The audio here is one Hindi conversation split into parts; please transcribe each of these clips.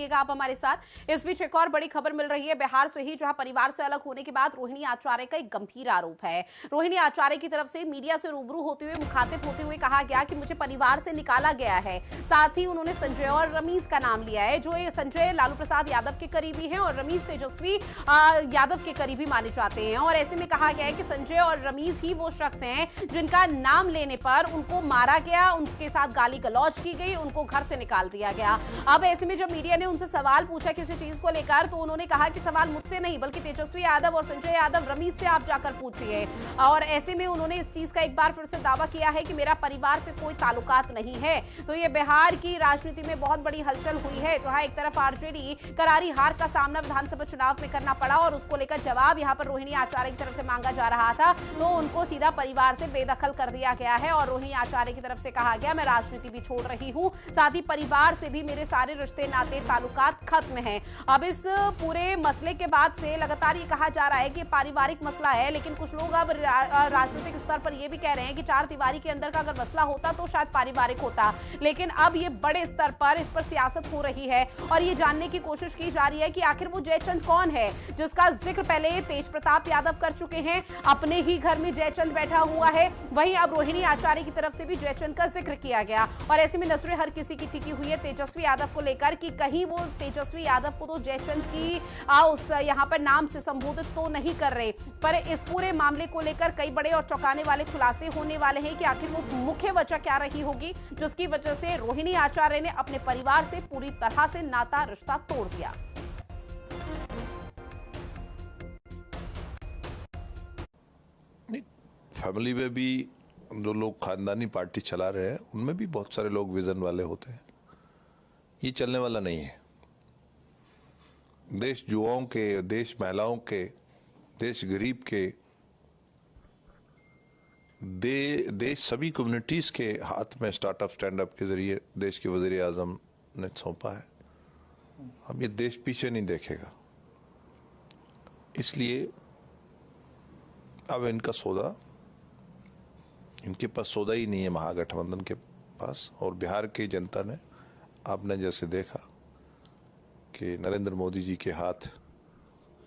रहिएगा आप हमारे साथ। इस बीच एक और बड़ी खबर मिल रही है बिहार से ही, जहां परिवार से अलग होने के बाद रोहिणी आचार्य का एक गंभीर आरोप है। रोहिणी आचार्य की तरफ से मीडिया से रूबरू होते हुए, मुखातिब होते हुए कहा गया कि मुझे परिवार से निकाला गया है। साथ ही उन्होंने संजय और रमीज का नाम लिया है, जो ये संजय लालू प्रसाद यादव के करीबी हैं और रमीज तेजस्वी यादव के करीबी माने जाते हैं। और ऐसे में कहा गया है कि संजय और रमीज ही वो शख्स हैं जिनका नाम लेने पर उनको मारा गया, उनके साथ गाली गलौज की गई, उनको घर से निकाल दिया गया। अब ऐसे में जब मीडिया ने उनसे सवाल पूछा किसी चीज को लेकर, तो उन्होंने कहा कि सवाल मुझसे नहीं बल्कि तेजस्वी यादव और संजय यादव रमीज से आप जाकर पूछिए। और ऐसे में उन्होंने इस चीज का एक बार फिर से दावा किया है कि मेरा परिवार से कोई ताल्लुकात नहीं है। तो ये बिहार की राजनीति में बहुत बड़ी हलचल हुई है, जहां एक तरफ आरजेडी करारी हार का सामना विधानसभा चुनाव में करना पड़ा और उसको लेकर जवाब यहां पर रोहिणी आचार्य की तरफ से मांगा जा रहा था, तो उनको सीधा परिवार से बेदखल कर दिया गया है। और रोहिणी आचार्य की तरफ से कहा गया मैं राजनीति भी छोड़ रही हूं, साथ ही परिवार से भी मेरे सारे रिश्ते नाते ताल्लुकात खत्म हैं। अब इस पूरे मसले के बाद से लगातार ये कहा जा रहा है कि पारिवारिक मसला है, लेकिन कुछ लोग अब राजनीतिक स्तर पर यह भी कह रहे हैं कि चार दीवारी के अंदर का अगर मसला होता तो शायद पारिवारिक होता, लेकिन अब ये बड़े स्तर पर इस पर सियासत हो रही है और ये जानने की कोशिश की जा रही है कि आखिर वो जयचंद कौन है, जिसका जिक्र पहले तेज प्रताप यादव कर चुके हैं। अपने ही घर में जयचंद बैठा हुआ है, वहीं अब रोहिणी आचार्य की तरफ से भी जयचंद का जिक्र किया गया। और ऐसे में नजरें हर किसी की टिकी हुई है तेजस्वी यादव को लेकर कि कहीं वो तेजस्वी यादव को तो जयचंद की उस यहाँ पर नाम से संबोधित तो नहीं कर रहे, पर इस पूरे मामले को लेकर कई बड़े और चौंकाने वाले खुलासे होने वाले हैं कि आखिर वो मुख्य वजह क्या रही होगी जिसकी वजह से रोहिणी आचार्य ने अपने परिवार से पूरी तरह से नाता रिश्ता तोड़ दिया। फैमिली में भी जो लोग खानदानी पार्टी चला रहे हैं उनमें भी बहुत सारे लोग विजन वाले होते हैं। ये चलने वाला नहीं है। देश युवाओं के, देश महिलाओं के, देश गरीब के, देश सभी कम्युनिटीज के हाथ में स्टार्टअप स्टैंड अप के जरिए देश के वजीर आजम ने सौंपा है। अब ये देश पीछे नहीं देखेगा, इसलिए अब इनका सौदा, इनके पास सौदा ही नहीं है महागठबंधन के पास। और बिहार की जनता ने, आपने जैसे देखा कि नरेंद्र मोदी जी के हाथ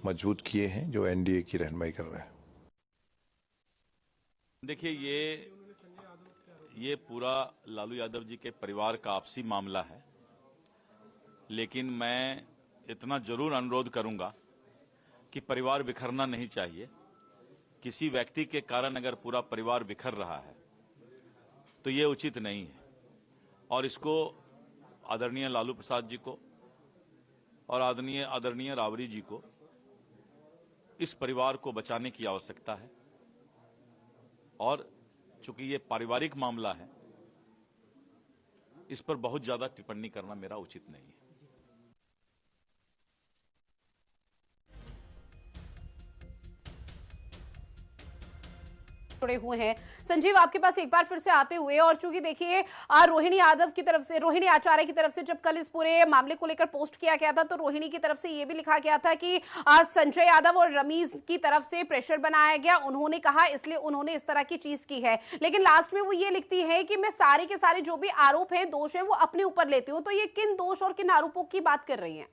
मजबूत किए हैं जो एनडीए की रहनुमाई कर रहे हैं। देखिए, ये पूरा लालू यादव जी के परिवार का आपसी मामला है, लेकिन मैं इतना जरूर अनुरोध करूंगा कि परिवार बिखरना नहीं चाहिए। किसी व्यक्ति के कारण अगर पूरा परिवार बिखर रहा है तो ये उचित नहीं है, और इसको आदरणीय लालू प्रसाद जी को और आदरणीय राबड़ी जी को, इस परिवार को बचाने की आवश्यकता है। और चूंकि ये पारिवारिक मामला है, इस पर बहुत ज्यादा टिप्पणी करना मेरा उचित नहीं है। जुड़े हुए हैं संजीव, आपके पास एक बार फिर से आते हुए, और चूंकि देखिए रोहिणी यादव की तरफ से, रोहिणी आचार्य की तरफ से जब कल इस पूरे मामले को लेकर पोस्ट किया गया था, तो रोहिणी की तरफ से यह भी लिखा गया था कि संजय यादव और रमीज की तरफ से प्रेशर बनाया गया, उन्होंने कहा, इसलिए उन्होंने इस तरह की चीज की है। लेकिन लास्ट में वो ये लिखती है कि मैं सारे के सारे जो भी आरोप हैं, दोष हैं, वो अपने ऊपर लेती हूं। तो ये किन दोष और किन आरोपों की बात कर रही है?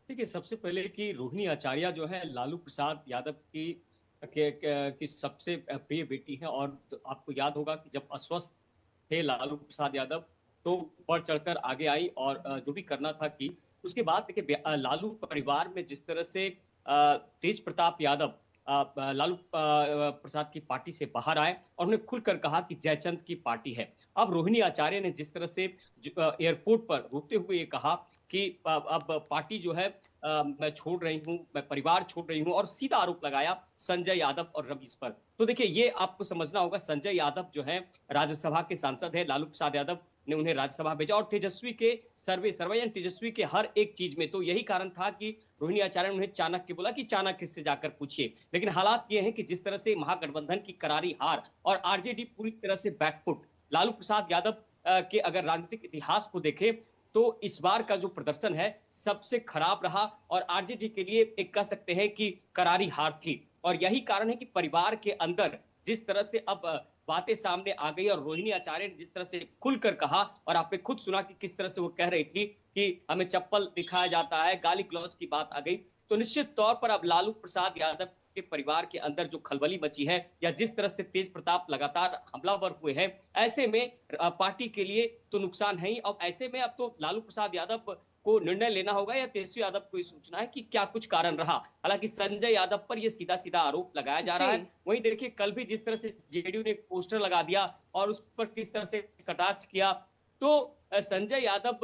देखिए, सबसे पहले कि रोहिणी आचार्य जो है लालू प्रसाद यादव की सबसे प्रिय बेटी है। और तो आपको याद होगा कि जब अस्वस्थ थे लालू प्रसाद यादव तो बढ़ चढ़कर आगे आई और जो भी करना था कि उसके बाद देखिए लालू परिवार में जिस तरह से तेज प्रताप यादव लालू प्रसाद की पार्टी से बाहर आए और उन्हें खुलकर कहा कि जयचंद की पार्टी है। अब रोहिणी आचार्य ने जिस तरह से एयरपोर्ट पर रोते हुए ये कहा कि अब पार्टी जो है मैं छोड़ रही हूं, मैं परिवार छोड़ रही हूं, और सीधा आरोप लगाया संजय यादव और रमीज पर। तो देखिए, ये आपको समझना होगा, संजय यादव जो है राज्यसभा के सांसद है, लालू प्रसाद यादव ने उन्हें राज्यसभा भेजा, और तेजस्वी के सर्वजन तेजस्वी के हर एक चीज में तो यही कारण था कि रोहिणी आचार्य ने उन्हें चाणक्य बोला कि चाणक्य से जाकर पूछिए। लेकिन हालात ये हैं कि जिस तरह से महागठबंधन की करारी हार और आरजेडी पूरी तरह से बैकफुट, लालू प्रसाद यादव के अगर राजनीतिक इतिहास को देखें तो इस बार का जो प्रदर्शन है सबसे खराब रहा, और आरजेडी के लिए एक कह सकते हैं कि करारी हार थी। और यही कारण है कि परिवार के अंदर जिस तरह से अब बातें सामने आ गई और रोहिणी आचार्य ने जिस तरह से खुलकर कहा, और आपने खुद सुना कि किस तरह से वो कह रही थी कि हमें चप्पल दिखाया जाता है, गाली गलौज की बात आ गई, तो निश्चित तौर पर अब लालू प्रसाद यादव के परिवार के अंदर जो खलबली मची है, या जिस तरह से तेज प्रताप लगातार हमलावर हुए हैं, ऐसे में पार्टी के लिए तो नुकसान है ही। अब ऐसे में अब तो लालू प्रसाद यादव को निर्णय लेना होगा, या तेजस्वी यादव को सोचना है कि क्या कुछ कारण रहा। हालांकि संजय यादव पर यह सीधा सीधा आरोप लगाया जा रहा है। वहीं देखिए कल भी जिस तरह से जेडीयू ने पोस्टर लगा दिया और उस पर किस तरह से कटाक्ष किया, तो संजय यादव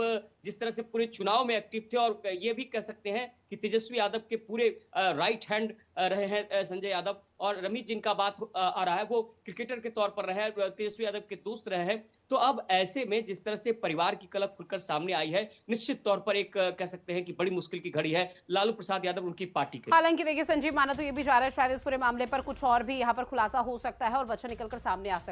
जिस तरह से पूरे चुनाव में एक्टिव थे, और ये भी कह सकते हैं कि तेजस्वी यादव के पूरे राइट हैंड रहे हैं संजय यादव, और रमेश जिनका बात आ रहा है वो क्रिकेटर के तौर पर रहे हैं, तेजस्वी यादव के दोस्त रहे हैं। तो अब ऐसे में जिस तरह से परिवार की कलह खुलकर सामने आई है, निश्चित तौर पर एक कह सकते हैं कि बड़ी मुश्किल की घड़ी है लालू प्रसाद यादव उनकी पार्टी के। हालांकि देखिए संजीव, माना तो ये भी जा रहा है शायद इस पूरे मामले पर कुछ और भी यहाँ पर खुलासा हो सकता है और वचन निकलकर सामने आ सकता है।